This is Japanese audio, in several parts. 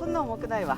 そんな重くないわ。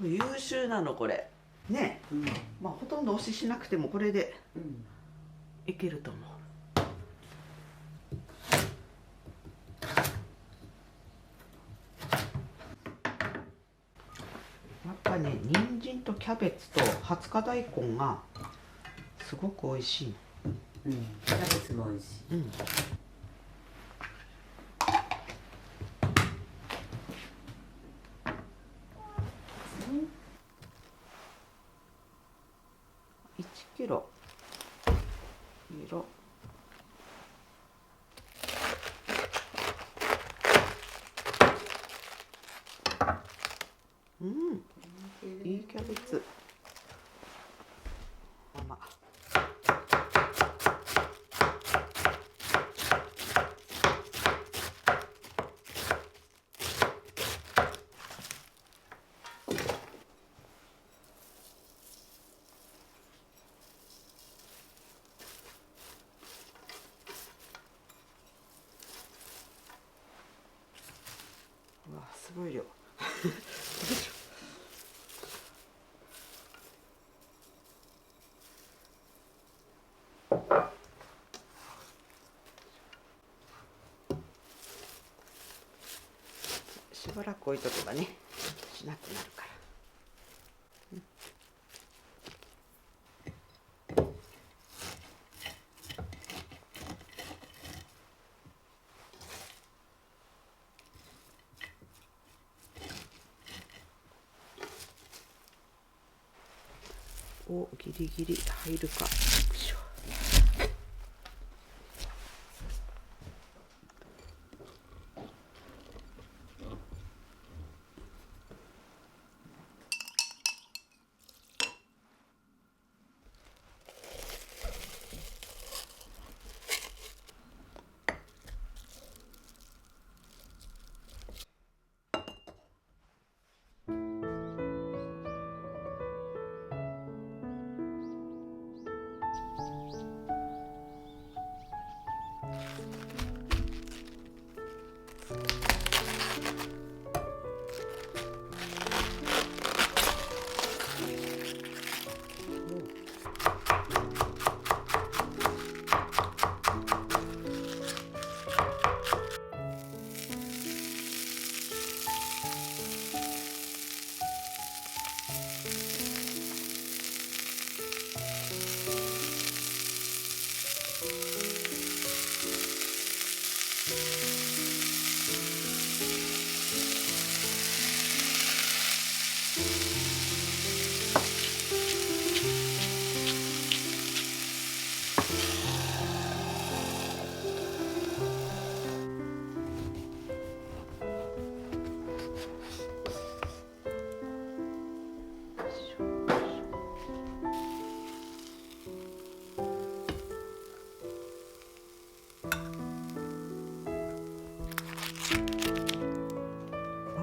優秀なのこれ。ね、まあほとんど押ししなくてもこれでいけると思う。やっぱね、人参とキャベツと20日大根がすごく美味しい。キャベツも美味しい。1キロ色。いいキャベツ。ママ。うわ、すごい量。しばらく置いとけばね、しなくなるから。お、ギリギリ入るか。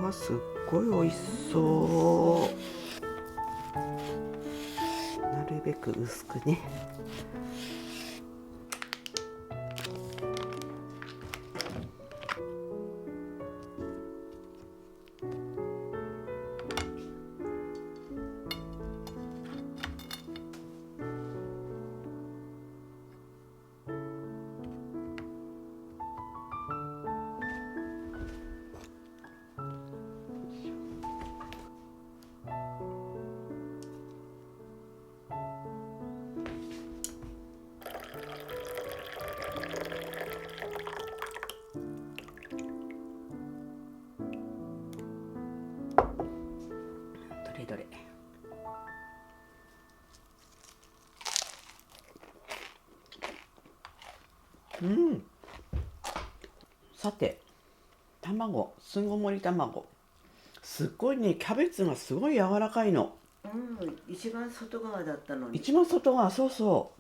あ、すっごい美味しそう。なるべく薄くね。どれどれ。さて、卵、すんごもり卵。すっごいね、キャベツがすごい柔らかいの。一番外側だったのに。一番外側、そうそ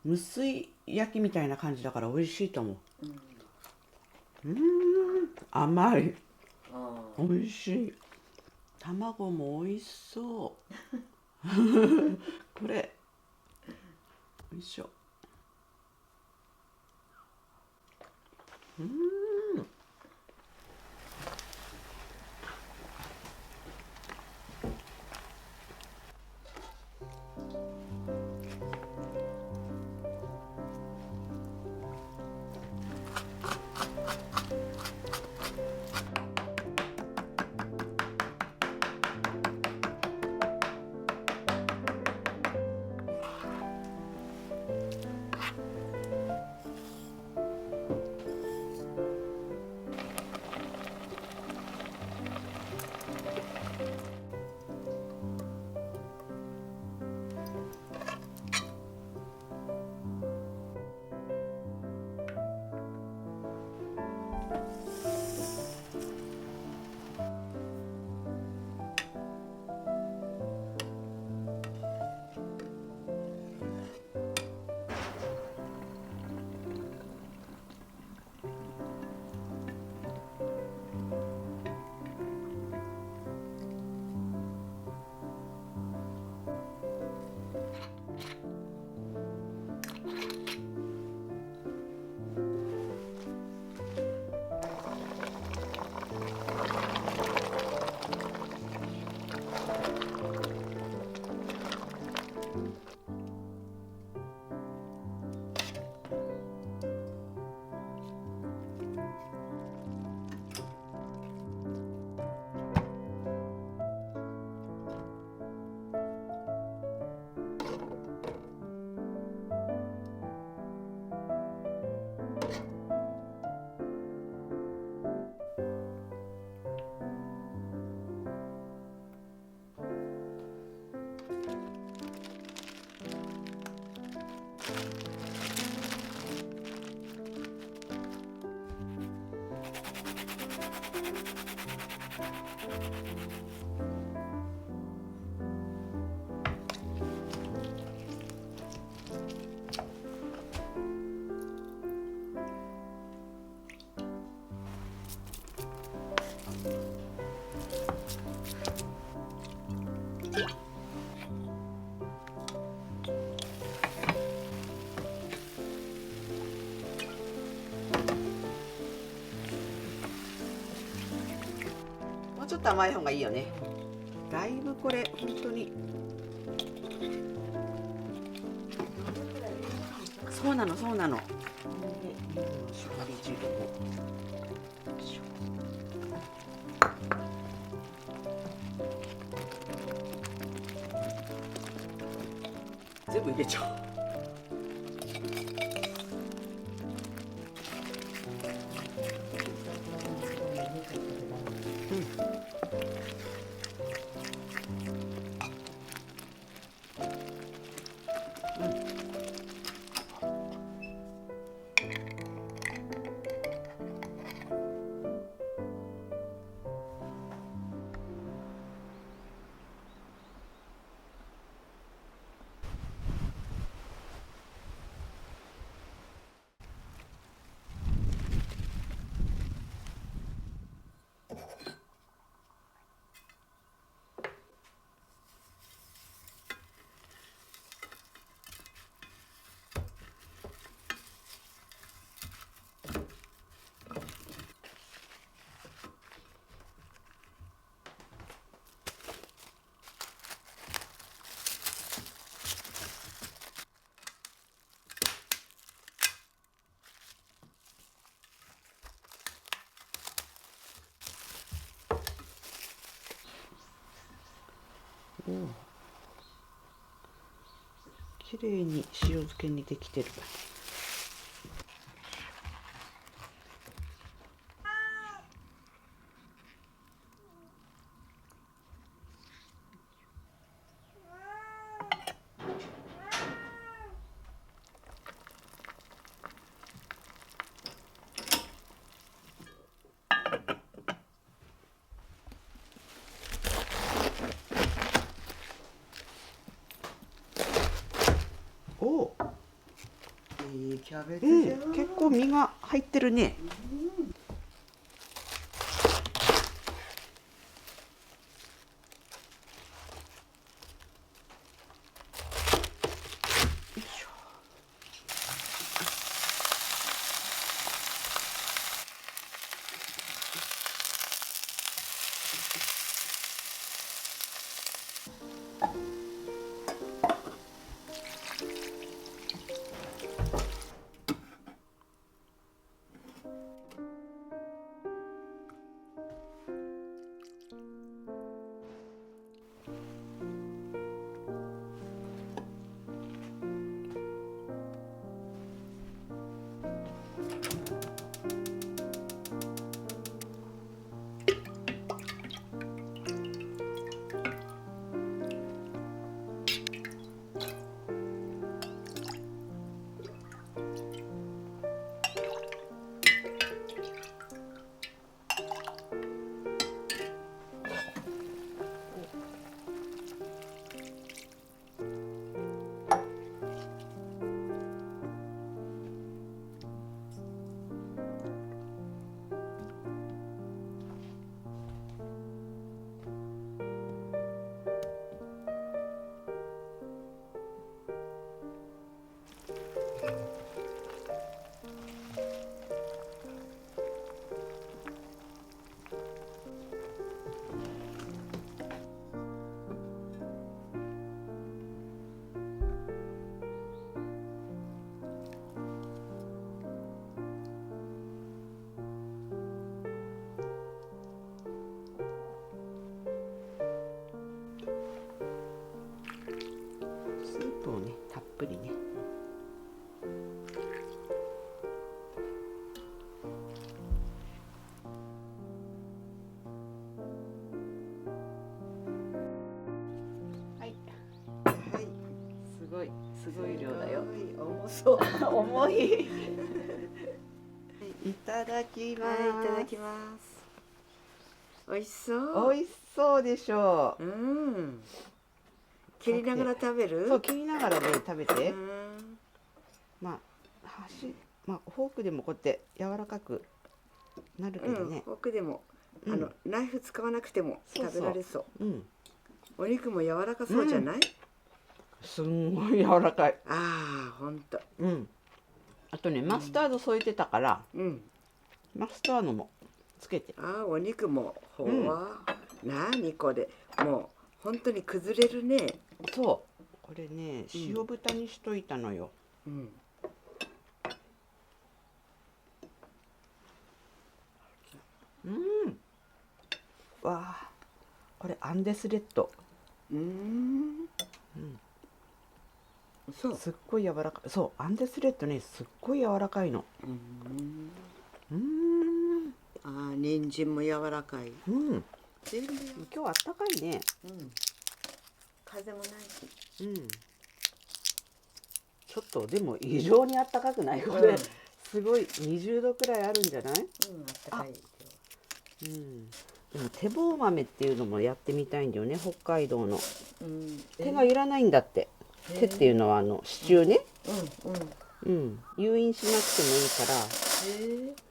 う。無水焼きみたいな感じだから美味しいと思う。甘い。美味しい。卵も美味しそう。これ。よいしょ。と甘い方がいいよね。だいぶこれ本当に。そうなのそうなの。で柚子の搾り汁を。よいしょ。全部入れちゃおう。綺麗に塩漬けにできてる。お、いいキャベツじゃん。結構身が入ってるね。よいしょ。スープをね、たっぷりね。はい。はい。すごい量だよ。重そう。重い。いただきます。はい、いただきます。美味しそう。美味しそうでしょう。うん。切りながら食べる？そう、切りながらね、食べて。うん。まあ、フォークでもこうやって柔らかくなるけどね。フォークでも、ナイフ使わなくてもそうそう食べられそう。うん。お肉も柔らかそうじゃない？すんごい柔らかい。ああ、ほんと。うん。あとね、マスタード添えてたから、うん。マスタードもつけて。ああ、お肉もほわ。なにこれ、もう本当に崩れるね。そうこれね塩豚にしといたのよ。うん。わあこれアンデスレッド。そう。すっごい柔らかい。そうアンデスレッドねすっごい柔らかいの。ああ、人参も柔らかい。全部今日あったかいね。風もないし。ちょっとでも異常にあったかくないこれ、すごい20度くらいあるんじゃない？あったかいよ。でも手棒豆っていうのもやってみたいんだよね、北海道の。手がいいらないんだって。手っていうのは支柱ね。誘引しなくてもいいから。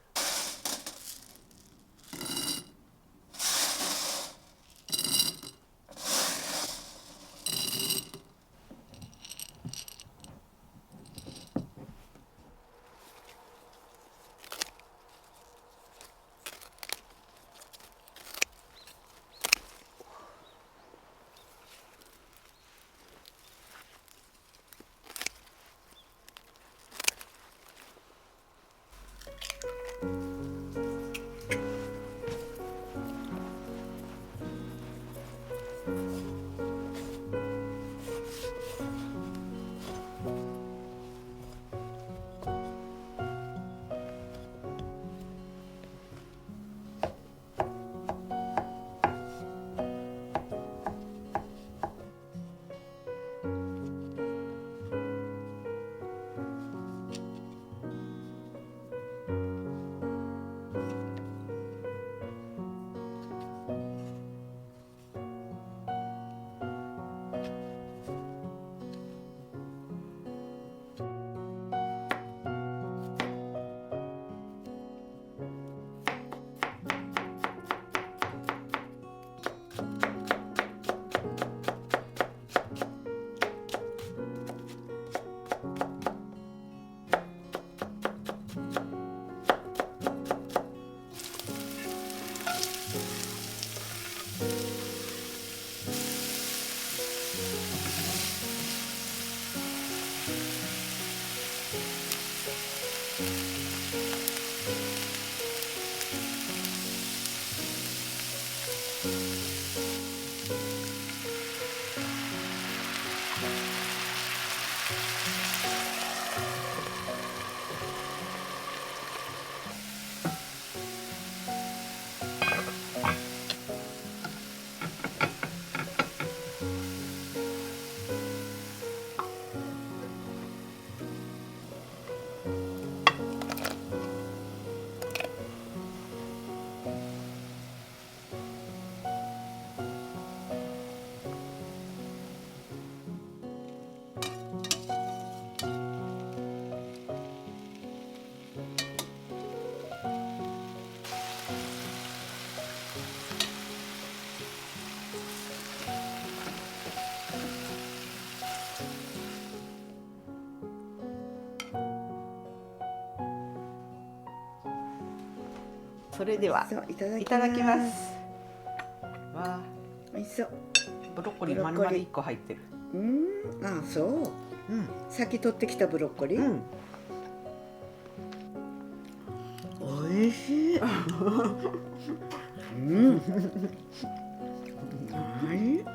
それではそう、いただいただきまます。す。わあ美味しそう。ブロッコリー丸々1個入ってる。あ、そう。さっき取ってきたブロッコリー。美味しい。何？